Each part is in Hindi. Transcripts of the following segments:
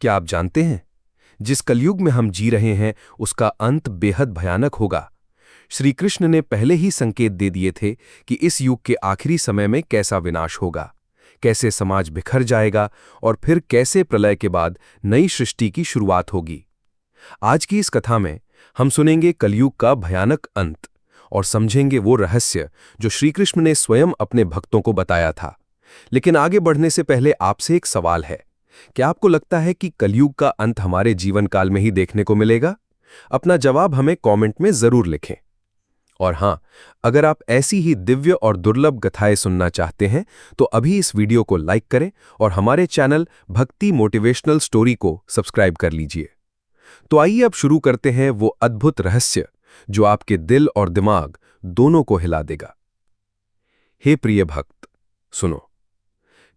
क्या आप जानते हैं, जिस कलयुग में हम जी रहे हैं उसका अंत बेहद भयानक होगा। श्री कृष्ण ने पहले ही संकेत दे दिए थे कि इस युग के आखिरी समय में कैसा विनाश होगा, कैसे समाज बिखर जाएगा और फिर कैसे प्रलय के बाद नई सृष्टि की शुरुआत होगी। आज की इस कथा में हम सुनेंगे कलयुग का भयानक अंत और समझेंगे वो रहस्य जो श्री कृष्ण ने स्वयं अपने भक्तों को बताया था। लेकिन आगे बढ़ने से पहले आपसे एक सवाल है, क्या आपको लगता है कि कलयुग का अंत हमारे जीवन काल में ही देखने को मिलेगा? अपना जवाब हमें कमेंट में जरूर लिखें। और हां, अगर आप ऐसी ही दिव्य और दुर्लभ कथाएं सुनना चाहते हैं तो अभी इस वीडियो को लाइक करें और हमारे चैनल भक्ति मोटिवेशनल स्टोरी को सब्सक्राइब कर लीजिए। तो आइए अब शुरू करते हैं वो अद्भुत रहस्य जो आपके दिल और दिमाग दोनों को हिला देगा। हे प्रिय भक्त, सुनो।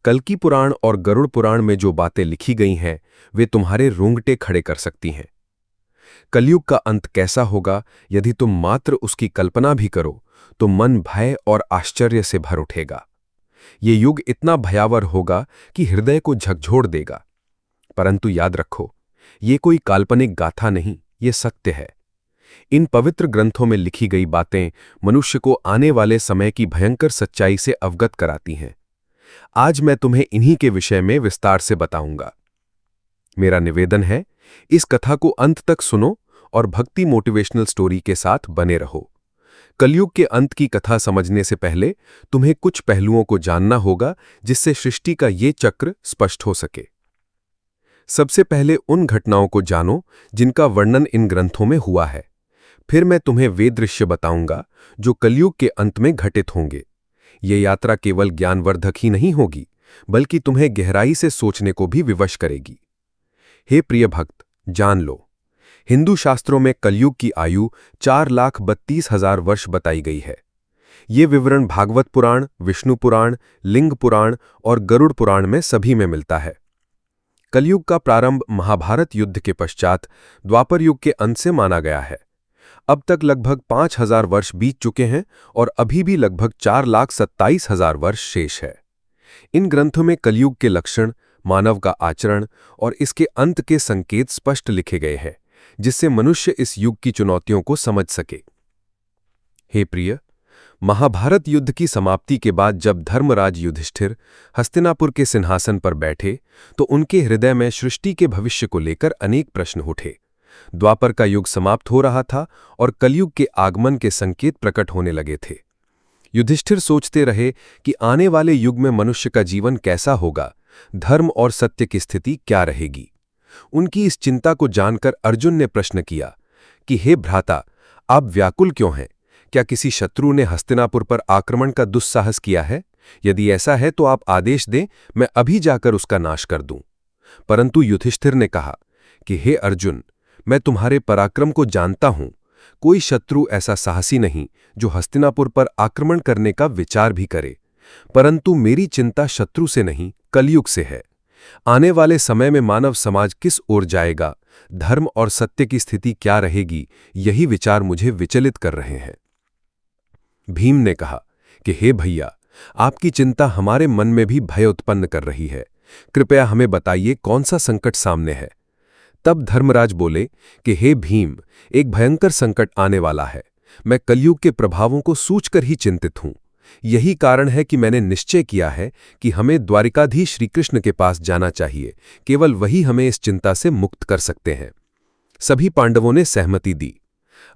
कल्कि पुराण और गरुड़ पुराण में जो बातें लिखी गई हैं वे तुम्हारे रोंगटे खड़े कर सकती हैं। कलयुग का अंत कैसा होगा, यदि तुम मात्र उसकी कल्पना भी करो तो मन भय और आश्चर्य से भर उठेगा। ये युग इतना भयावह होगा कि हृदय को झकझोर देगा। परंतु याद रखो, ये कोई काल्पनिक गाथा नहीं, ये सत्य है। इन पवित्र ग्रंथों में लिखी गई बातें मनुष्य को आने वाले समय की भयंकर सच्चाई से अवगत कराती हैं। आज मैं तुम्हें इन्हीं के विषय में विस्तार से बताऊंगा। मेरा निवेदन है, इस कथा को अंत तक सुनो और भक्ति मोटिवेशनल स्टोरी के साथ बने रहो। कलयुग के अंत की कथा समझने से पहले तुम्हें कुछ पहलुओं को जानना होगा जिससे सृष्टि का ये चक्र स्पष्ट हो सके। सबसे पहले उन घटनाओं को जानो जिनका वर्णन इन ग्रंथों में हुआ है। फिर मैं तुम्हें वे दृश्य बताऊंगा जो कलयुग के अंत में घटित होंगे। ये यात्रा केवल ज्ञानवर्धक ही नहीं होगी, बल्कि तुम्हें गहराई से सोचने को भी विवश करेगी। हे प्रिय भक्त, जान लो, हिंदू शास्त्रों में कलयुग की आयु 4,32,000 वर्ष बताई गई है। ये विवरण भागवत पुराण, विष्णु पुराण, लिंग पुराण और गरुड़ पुराण में सभी में मिलता है। कलयुग का प्रारंभ महाभारत युद्ध के पश्चात द्वापर युग के अंत से माना गया है। अब तक लगभग 5,000 वर्ष बीत चुके हैं और अभी भी लगभग 4,27,000 वर्ष शेष है। इन ग्रंथों में कलयुग के लक्षण, मानव का आचरण और इसके अंत के संकेत स्पष्ट लिखे गए हैं, जिससे मनुष्य इस युग की चुनौतियों को समझ सके। हे प्रिय, महाभारत युद्ध की समाप्ति के बाद जब धर्मराज युधिष्ठिर हस्तिनापुर के सिंहासन पर बैठे तो उनके हृदय में सृष्टि के भविष्य को लेकर अनेक प्रश्न उठे। द्वापर का युग समाप्त हो रहा था और कलयुग के आगमन के संकेत प्रकट होने लगे थे। युधिष्ठिर सोचते रहे कि आने वाले युग में मनुष्य का जीवन कैसा होगा, धर्म और सत्य की स्थिति क्या रहेगी। उनकी इस चिंता को जानकर अर्जुन ने प्रश्न किया कि हे भ्राता, आप व्याकुल क्यों हैं? क्या किसी शत्रु ने हस्तिनापुर पर आक्रमण का दुस्साहस किया है? यदि ऐसा है तो आप आदेश दें, मैं अभी जाकर उसका नाश कर दूं। परंतु युधिष्ठिर ने कहा कि हे अर्जुन, मैं तुम्हारे पराक्रम को जानता हूं। कोई शत्रु ऐसा साहसी नहीं जो हस्तिनापुर पर आक्रमण करने का विचार भी करे। परंतु मेरी चिंता शत्रु से नहीं, कलयुग से है। आने वाले समय में मानव समाज किस ओर जाएगा, धर्म और सत्य की स्थिति क्या रहेगी, यही विचार मुझे विचलित कर रहे हैं। भीम ने कहा कि हे भैया, आपकी चिंता हमारे मन में भी भय उत्पन्न कर रही है। कृपया हमें बताइए कौन सा संकट सामने है। तब धर्मराज बोले कि हे भीम, एक भयंकर संकट आने वाला है। मैं कलयुग के प्रभावों को सूझकर ही चिंतित हूं। यही कारण है कि मैंने निश्चय किया है कि हमें द्वारिकाधीश श्री कृष्ण के पास जाना चाहिए। केवल वही हमें इस चिंता से मुक्त कर सकते हैं। सभी पांडवों ने सहमति दी।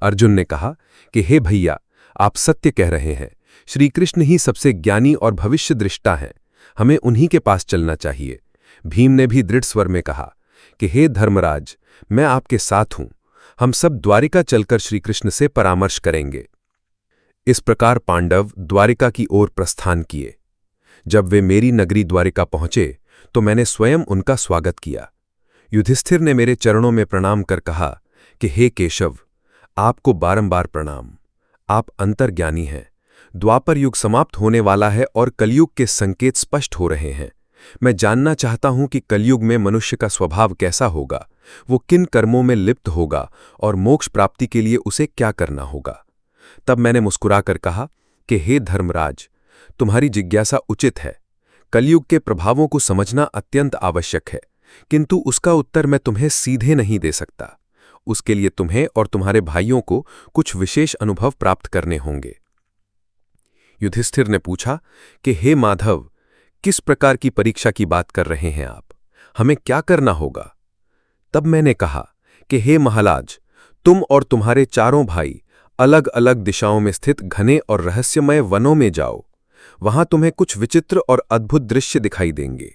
अर्जुन ने कहा कि हे भैया, आप सत्य कह रहे हैं। श्री कृष्ण ही सबसे ज्ञानी और भविष्य दृष्टा हैं। हमें उन्हीं के पास चलना चाहिए। भीम ने भी दृढ़ स्वर में कहा कि हे धर्मराज, मैं आपके साथ हूं। हम सब द्वारिका चलकर श्री कृष्ण से परामर्श करेंगे। इस प्रकार पांडव द्वारिका की ओर प्रस्थान किए। जब वे मेरी नगरी द्वारिका पहुंचे तो मैंने स्वयं उनका स्वागत किया। युधिष्ठिर ने मेरे चरणों में प्रणाम कर कहा कि हे केशव, आपको बारंबार प्रणाम। आप अंतर्ज्ञानी हैं। द्वापर युग समाप्त होने वाला है और कलयुग के संकेत स्पष्ट हो रहे हैं। मैं जानना चाहता हूं कि कलयुग में मनुष्य का स्वभाव कैसा होगा, वो किन कर्मों में लिप्त होगा और मोक्ष प्राप्ति के लिए उसे क्या करना होगा। तब मैंने मुस्कुराकर कहा कि हे धर्मराज, तुम्हारी जिज्ञासा उचित है। कलयुग के प्रभावों को समझना अत्यंत आवश्यक है। किंतु उसका उत्तर मैं तुम्हें सीधे नहीं दे सकता। उसके लिए तुम्हें और तुम्हारे भाइयों को कुछ विशेष अनुभव प्राप्त करने होंगे। युधिष्ठिर ने पूछा कि हे माधव, किस प्रकार की परीक्षा की बात कर रहे हैं आप? हमें क्या करना होगा? तब मैंने कहा कि हे महाराज, तुम और तुम्हारे चारों भाई अलग अलग दिशाओं में स्थित घने और रहस्यमय वनों में जाओ। वहां तुम्हें कुछ विचित्र और अद्भुत दृश्य दिखाई देंगे।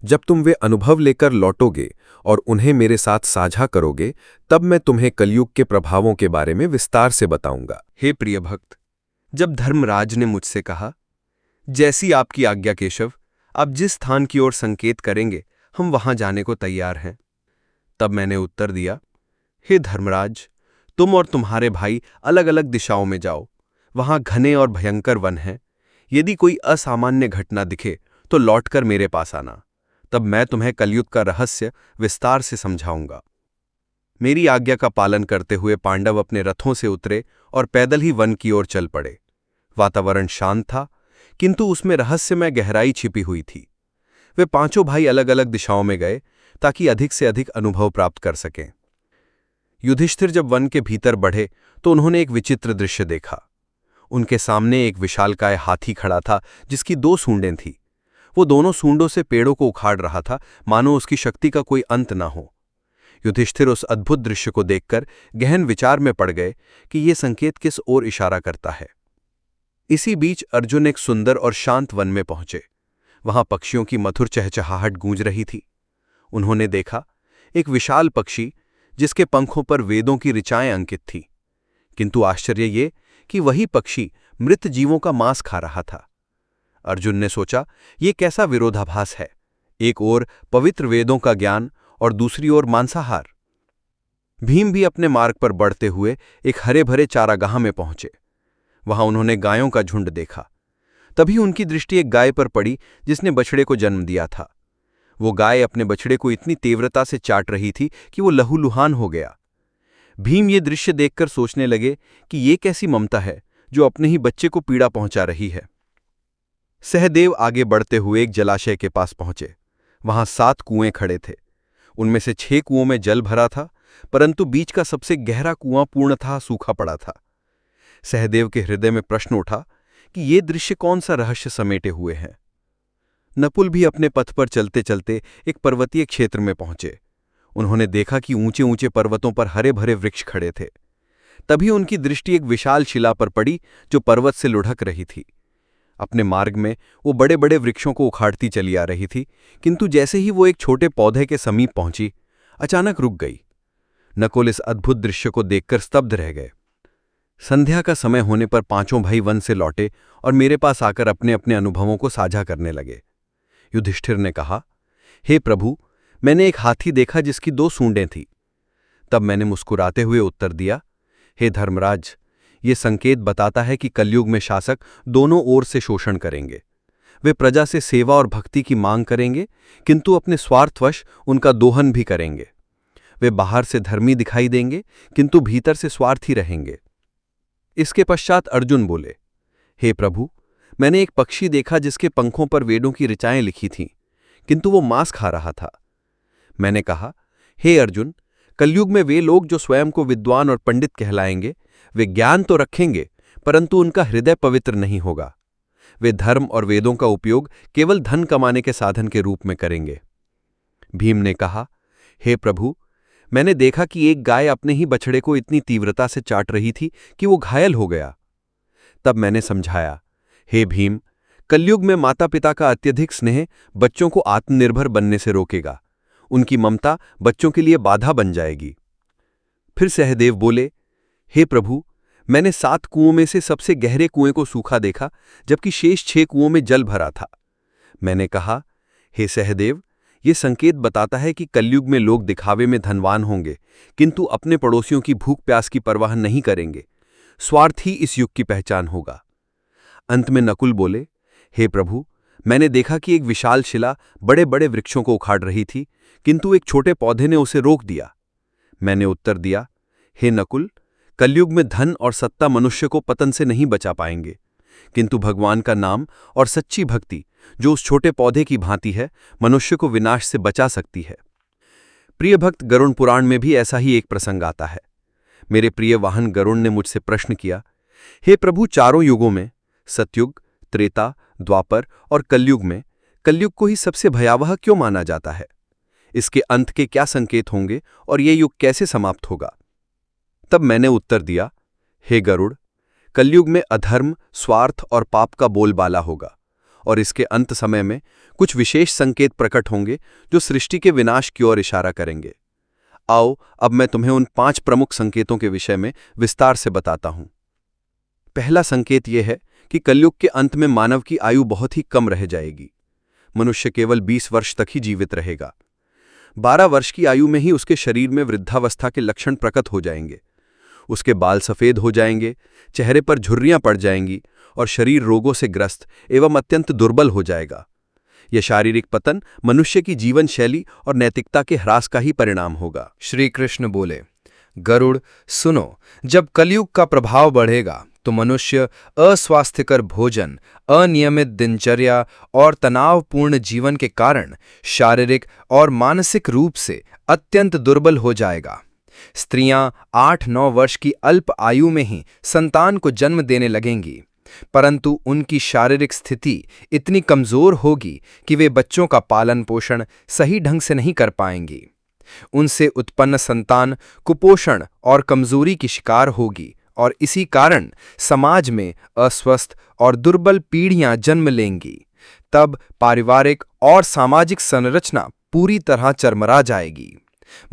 जब तुम वे अनुभव लेकर लौटोगे और उन्हें मेरे साथ साझा करोगे, तब मैं तुम्हें कलयुग के प्रभावों के बारे में विस्तार से बताऊंगा। हे प्रिय भक्त, जब धर्मराज ने मुझसे कहा, जैसी आपकी आज्ञा केशव, आप जिस स्थान की ओर संकेत करेंगे हम वहां जाने को तैयार हैं, तब मैंने उत्तर दिया, हे धर्मराज, तुम और तुम्हारे भाई अलग अलग दिशाओं में जाओ। वहां घने और भयंकर वन हैं। यदि कोई असामान्य घटना दिखे तो लौटकर मेरे पास आना, तब मैं तुम्हें कलयुग का रहस्य विस्तार से समझाऊंगा। मेरी आज्ञा का पालन करते हुए पांडव अपने रथों से उतरे और पैदल ही वन की ओर चल पड़े। वातावरण शांत था, किंतु उसमें रहस्यमय गहराई छिपी हुई थी। वे पांचों भाई अलग अलग दिशाओं में गए ताकि अधिक से अधिक अनुभव प्राप्त कर सकें। युधिष्ठिर जब वन के भीतर बढ़े तो उन्होंने एक विचित्र दृश्य देखा। उनके सामने एक विशालकाय हाथी खड़ा था जिसकी 2 सूंडें थीं। वो दोनों सूंडों से पेड़ों को उखाड़ रहा था, मानो उसकी शक्ति का कोई अंत न हो। युधिष्ठिर उस अद्भुत दृश्य को देखकर गहन विचार में पड़ गए कि ये संकेत किस ओर इशारा करता है। इसी बीच अर्जुन एक सुंदर और शांत वन में पहुंचे। वहां पक्षियों की मधुर चहचहाहट गूंज रही थी। उन्होंने देखा एक विशाल पक्षी जिसके पंखों पर वेदों की ऋचाएं अंकित थीं। किंतु आश्चर्य ये कि वही पक्षी मृत जीवों का मांस खा रहा था। अर्जुन ने सोचा, ये कैसा विरोधाभास है, एक ओर पवित्र वेदों का ज्ञान और दूसरी ओर मांसाहार। भीम भी अपने मार्ग पर बढ़ते हुए एक हरे भरे चारागाह में पहुंचे। वहां उन्होंने गायों का झुंड देखा। तभी उनकी दृष्टि एक गाय पर पड़ी जिसने बछड़े को जन्म दिया था। वो गाय अपने बछड़े को इतनी तीव्रता से चाट रही थी कि वो लहूलुहान हो गया। भीम ये दृश्य देखकर सोचने लगे कि ये कैसी ममता है जो अपने ही बच्चे को पीड़ा पहुंचा रही है। सहदेव आगे बढ़ते हुए एक जलाशय के पास पहुंचे। वहां 7 कुएं खड़े थे। उनमें से 6 कुओं में जल भरा था, परंतु बीच का सबसे गहरा कुआं पूर्णतः सूखा पड़ा था। सहदेव के हृदय में प्रश्न उठा कि ये दृश्य कौन सा रहस्य समेटे हुए हैं। नकुल भी अपने पथ पर चलते चलते एक पर्वतीय क्षेत्र में पहुंचे। उन्होंने देखा कि ऊंचे ऊंचे पर्वतों पर हरे भरे वृक्ष खड़े थे। तभी उनकी दृष्टि एक विशाल शिला पर पड़ी जो पर्वत से लुढ़क रही थी। अपने मार्ग में वो बड़े बड़े वृक्षों को उखाड़ती चली आ रही थी, किंतु जैसे ही वो एक छोटे पौधे के समीप पहुंची, अचानक रुक गई। नकुल इस अद्भुत दृश्य को देखकर स्तब्ध रह गए। संध्या का समय होने पर पांचों भाई वन से लौटे और मेरे पास आकर अपने अपने अनुभवों को साझा करने लगे। युधिष्ठिर ने कहा, हे प्रभु, मैंने एक हाथी देखा जिसकी 2 सूंडें थीं। तब मैंने मुस्कुराते हुए उत्तर दिया, हे धर्मराज, ये संकेत बताता है कि कलयुग में शासक दोनों ओर से शोषण करेंगे। वे प्रजा से सेवा और भक्ति की मांग करेंगे, किंतु अपने स्वार्थवश उनका दोहन भी करेंगे। वे बाहर से धर्मी दिखाई देंगे, किंतु भीतर से स्वार्थी रहेंगे। इसके पश्चात अर्जुन बोले, हे प्रभु, मैंने एक पक्षी देखा जिसके पंखों पर वेदों की ऋचाएं लिखी थीं, किंतु वो मांस खा रहा था। मैंने कहा, हे अर्जुन, कलयुग में वे लोग जो स्वयं को विद्वान और पंडित कहलाएंगे, वे ज्ञान तो रखेंगे, परंतु उनका हृदय पवित्र नहीं होगा। वे धर्म और वेदों का उपयोग केवल धन कमाने के साधन के रूप में करेंगे। भीम ने कहा, हे प्रभु, मैंने देखा कि एक गाय अपने ही बछड़े को इतनी तीव्रता से चाट रही थी कि वो घायल हो गया। तब मैंने समझाया, हे भीम, कलयुग में माता पिता का अत्यधिक स्नेह बच्चों को आत्मनिर्भर बनने से रोकेगा। उनकी ममता बच्चों के लिए बाधा बन जाएगी। फिर सहदेव बोले, हे प्रभु, मैंने 7 कुओं में से सबसे गहरे कुएं को सूखा देखा, जबकि शेष 6 कुओं में जल भरा था। मैंने कहा, हे सहदेव, ये संकेत बताता है कि कलयुग में लोग दिखावे में धनवान होंगे, किंतु अपने पड़ोसियों की भूख प्यास की परवाह नहीं करेंगे। स्वार्थ ही इस युग की पहचान होगा। अंत में नकुल बोले, हे प्रभु, मैंने देखा कि एक विशाल शिला बड़े बड़े वृक्षों को उखाड़ रही थी, किंतु एक छोटे पौधे ने उसे रोक दिया। मैंने उत्तर दिया, हे नकुल, कलयुग में धन और सत्ता मनुष्य को पतन से नहीं बचा पाएंगे, किंतु भगवान का नाम और सच्ची भक्ति, जो उस छोटे पौधे की भांति है, मनुष्य को विनाश से बचा सकती है। प्रिय भक्त, गरुड़ पुराण में भी ऐसा ही एक प्रसंग आता है। मेरे प्रिय वाहन गरुड़ ने मुझसे प्रश्न किया, हे प्रभु, चारों युगों में सतयुग, त्रेता, द्वापर और कलयुग में कलयुग को ही सबसे भयावह क्यों माना जाता है? इसके अंत के क्या संकेत होंगे और ये युग कैसे समाप्त होगा? तब मैंने उत्तर दिया, हे गरुड़, कलयुग में अधर्म, स्वार्थ और पाप का बोलबाला होगा और इसके अंत समय में कुछ विशेष संकेत प्रकट होंगे जो सृष्टि के विनाश की ओर इशारा करेंगे। आओ, अब मैं तुम्हें उन 5 प्रमुख संकेतों के विषय में विस्तार से बताता हूं। पहला संकेत यह है कि कलयुग के अंत में मानव की आयु बहुत ही कम रह जाएगी। मनुष्य केवल 20 वर्ष तक ही जीवित रहेगा। 12 वर्ष की आयु में ही उसके शरीर में वृद्धावस्था के लक्षण प्रकट हो जाएंगे। उसके बाल सफेद हो जाएंगे, चेहरे पर झुर्रियां पड़ जाएंगी और शरीर रोगों से ग्रस्त एवं अत्यंत दुर्बल हो जाएगा। यह शारीरिक पतन मनुष्य की जीवन शैली और नैतिकता के ह्रास का ही परिणाम होगा। श्री कृष्ण बोले, गरुड़ सुनो, जब कलयुग का प्रभाव बढ़ेगा तो मनुष्य अस्वास्थ्यकर भोजन, अनियमित दिनचर्या और तनावपूर्ण जीवन के कारण शारीरिक और मानसिक रूप से अत्यंत दुर्बल हो जाएगा। स्त्रियां 8-9 वर्ष की अल्प आयु में ही संतान को जन्म देने लगेंगी, परंतु उनकी शारीरिक स्थिति इतनी कमजोर होगी कि वे बच्चों का पालन पोषण सही ढंग से नहीं कर पाएंगी। उनसे उत्पन्न संतान कुपोषण और कमजोरी की शिकार होगी और इसी कारण समाज में अस्वस्थ और दुर्बल पीढ़ियां जन्म लेंगी। तब पारिवारिक और सामाजिक संरचना पूरी तरह चरमरा जाएगी।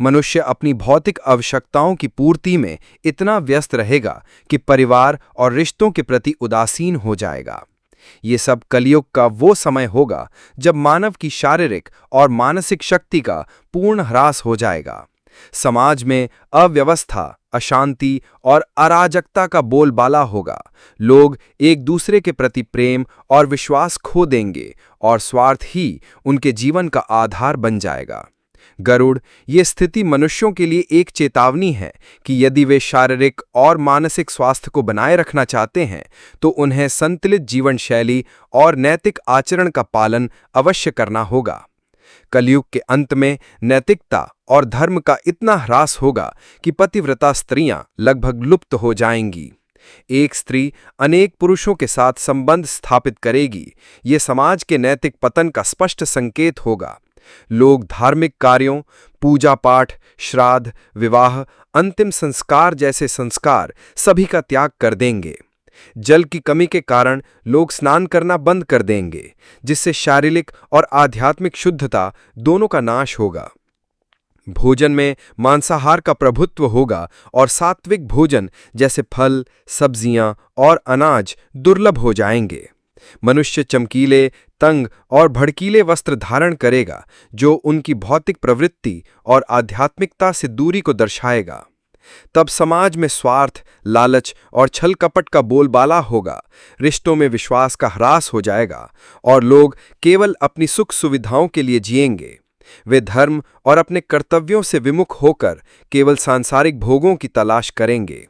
मनुष्य अपनी भौतिक आवश्यकताओं की पूर्ति में इतना व्यस्त रहेगा कि परिवार और रिश्तों के प्रति उदासीन हो जाएगा। ये सब कलयुग का वो समय होगा जब मानव की शारीरिक और मानसिक शक्ति का पूर्ण ह्रास हो जाएगा। समाज में अव्यवस्था, अशांति और अराजकता का बोलबाला होगा। लोग एक दूसरे के प्रति प्रेम और विश्वास खो देंगे और स्वार्थ ही उनके जीवन का आधार बन जाएगा। गरुड़, ये स्थिति मनुष्यों के लिए एक चेतावनी है कि यदि वे शारीरिक और मानसिक स्वास्थ्य को बनाए रखना चाहते हैं तो उन्हें संतुलित जीवन शैली और नैतिक आचरण का पालन अवश्य करना होगा। कलयुग के अंत में नैतिकता और धर्म का इतना ह्रास होगा कि पतिव्रता स्त्रियां लगभग लुप्त हो जाएंगी। एक स्त्री अनेक पुरुषों के साथ संबंध स्थापित करेगी। ये समाज के नैतिक पतन का स्पष्ट संकेत होगा। लोग धार्मिक कार्यों, पूजा पाठ, श्राद्ध, विवाह, अंतिम संस्कार जैसे संस्कार सभी का त्याग कर देंगे। जल की कमी के कारण लोग स्नान करना बंद कर देंगे, जिससे शारीरिक और आध्यात्मिक शुद्धता दोनों का नाश होगा। भोजन में मांसाहार का प्रभुत्व होगा और सात्विक भोजन जैसे फल, सब्जियां और अनाज दुर्लभ हो जाएंगे। मनुष्य चमकीले, तंग और भड़कीले वस्त्र धारण करेगा, जो उनकी भौतिक प्रवृत्ति और आध्यात्मिकता से दूरी को दर्शाएगा। तब समाज में स्वार्थ, लालच और छल कपट का बोलबाला होगा। रिश्तों में विश्वास का ह्रास हो जाएगा और लोग केवल अपनी सुख सुविधाओं के लिए जिएंगे। वे धर्म और अपने कर्तव्यों से विमुख होकर केवल सांसारिक भोगों की तलाश करेंगे।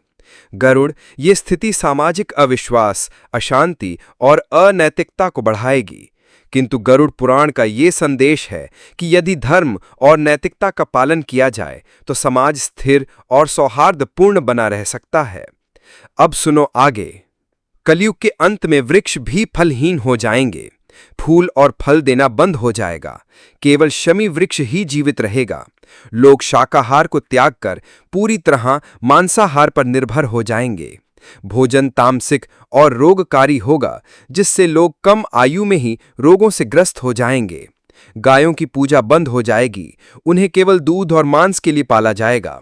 गरुड़, ये स्थिति सामाजिक अविश्वास, अशांति और अनैतिकता को बढ़ाएगी, किंतु गरुड़ पुराण का ये संदेश है कि यदि धर्म और नैतिकता का पालन किया जाए तो समाज स्थिर और सौहार्दपूर्ण बना रह सकता है। अब सुनो आगे। कलयुग के अंत में वृक्ष भी फलहीन हो जाएंगे। फूल और फल देना बंद हो जाएगा। केवल शमी वृक्ष ही जीवित रहेगा। लोग शाकाहार को त्याग कर पूरी तरह मांसाहार पर निर्भर हो जाएंगे। भोजन तामसिक और रोगकारी होगा, जिससे लोग कम आयु में ही रोगों से ग्रस्त हो जाएंगे। गायों की पूजा बंद हो जाएगी। उन्हें केवल दूध और मांस के लिए पाला जाएगा।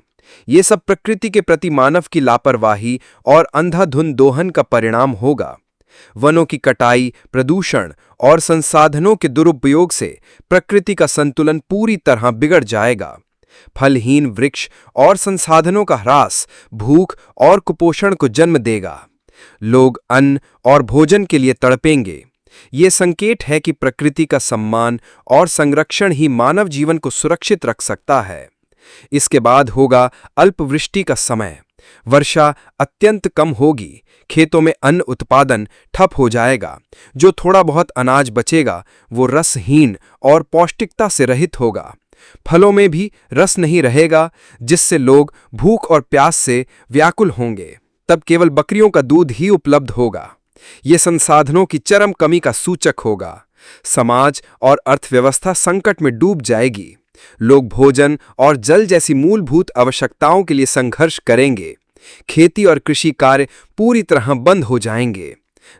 ये सब प्रकृति के प्रति मानव की लापरवाही और अंधाधुंध दोहन का परिणाम होगा। वनों की कटाई, प्रदूषण और संसाधनों के दुरुपयोग से प्रकृति का संतुलन पूरी तरह बिगड़ जाएगा। फलहीन वृक्ष और संसाधनों का ह्रास भूख और कुपोषण को जन्म देगा। लोग अन्न और भोजन के लिए तड़पेंगे। ये संकेत है कि प्रकृति का सम्मान और संरक्षण ही मानव जीवन को सुरक्षित रख सकता है। इसके बाद होगा अल्पवृष्टि का समय। वर्षा अत्यंत कम होगी। खेतों में अन्न उत्पादन ठप हो जाएगा। जो थोड़ा बहुत अनाज बचेगा वो रसहीन और पौष्टिकता से रहित होगा। फलों में भी रस नहीं रहेगा, जिससे लोग भूख और प्यास से व्याकुल होंगे। तब केवल बकरियों का दूध ही उपलब्ध होगा। ये संसाधनों की चरम कमी का सूचक होगा। समाज और अर्थव्यवस्था संकट में डूब जाएगी। लोग भोजन और जल जैसी मूलभूत आवश्यकताओं के लिए संघर्ष करेंगे। खेती और कृषि कार्य पूरी तरह बंद हो जाएंगे।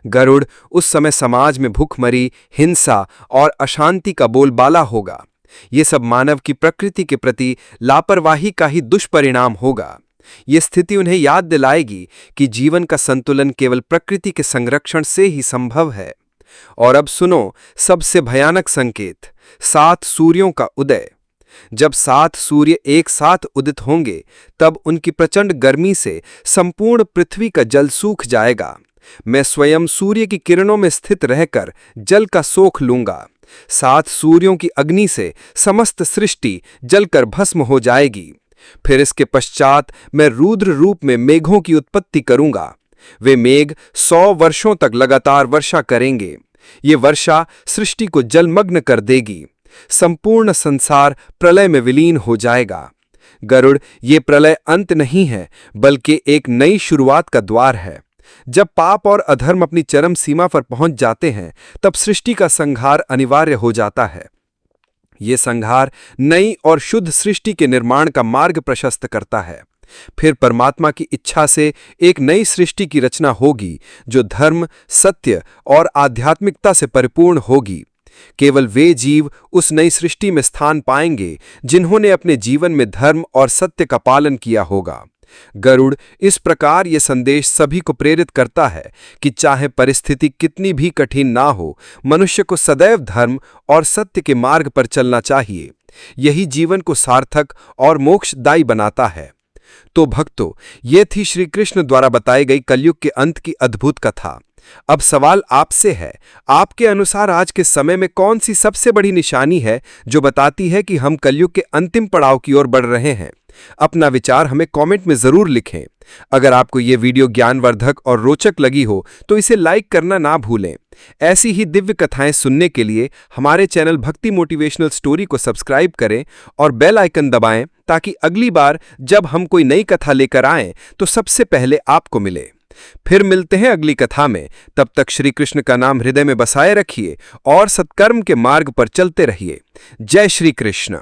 गरुड़ उस समय समाज में भूखमरी, हिंसा और अशांति का बोलबाला होगा। ये सब मानव की प्रकृति के प्रति लापरवाही का ही दुष्परिणाम होगा। ये स्थिति उन्हें याद दिलाएगी कि जीवन का संतुलन केवल प्रकृति के संरक्षण से ही संभव है। और अब सुनो सबसे भयानक संकेत, 7 सूर्यों का उदय। जब 7 सूर्य एक साथ उदित होंगे, तब उनकी प्रचंड गर्मी से संपूर्ण पृथ्वी का जल सूख जाएगा। मैं स्वयं सूर्य की किरणों में स्थित रहकर जल का सोख लूंगा। 7 सूर्यों की अग्नि से समस्त सृष्टि जलकर भस्म हो जाएगी। फिर इसके पश्चात मैं रुद्र रूप में मेघों की उत्पत्ति करूंगा। वे मेघ 100 वर्षों तक लगातार वर्षा करेंगे। ये वर्षा सृष्टि को जलमग्न कर देगी। संपूर्ण संसार प्रलय में विलीन हो जाएगा। गरुड़, ये प्रलय अंत नहीं है, बल्कि एक नई शुरुआत का द्वार है। जब पाप और अधर्म अपनी चरम सीमा पर पहुंच जाते हैं, तब सृष्टि का संहार अनिवार्य हो जाता है। ये संहार नई और शुद्ध सृष्टि के निर्माण का मार्ग प्रशस्त करता है। फिर परमात्मा की इच्छा से एक नई सृष्टि की रचना होगी, जो धर्म, सत्य और आध्यात्मिकता से परिपूर्ण होगी। केवल वे जीव उस नई सृष्टि में स्थान पाएंगे जिन्होंने अपने जीवन में धर्म और सत्य का पालन किया होगा। गरुड़ इस प्रकार ये संदेश सभी को प्रेरित करता है कि चाहे परिस्थिति कितनी भी कठिन ना हो, मनुष्य को सदैव धर्म और सत्य के मार्ग पर चलना चाहिए। यही जीवन को सार्थक और मोक्षदायी बनाता है। तो भक्तों, ये थी श्री कृष्ण द्वारा बताई गई कलयुग के अंत की अद्भुत कथा। अब सवाल आपसे है, आपके अनुसार आज के समय में कौन सी सबसे बड़ी निशानी है जो बताती है कि हम कलयुग के अंतिम पड़ाव की ओर बढ़ रहे हैं? अपना विचार हमें कमेंट में जरूर लिखें। अगर आपको ये वीडियो ज्ञानवर्धक और रोचक लगी हो तो इसे लाइक करना ना भूलें। ऐसी ही दिव्य कथाएं सुनने के लिए हमारे चैनल भक्ति मोटिवेशनल स्टोरी को सब्सक्राइब करें और बेल आइकन दबाएं, ताकि अगली बार जब हम कोई नई कथा लेकर आएं तो सबसे पहले आपको मिले। फिर मिलते हैं अगली कथा में। तब तक श्री कृष्ण का नाम हृदय में बसाए रखिए और सत्कर्म के मार्ग पर चलते रहिए। जय श्री कृष्ण।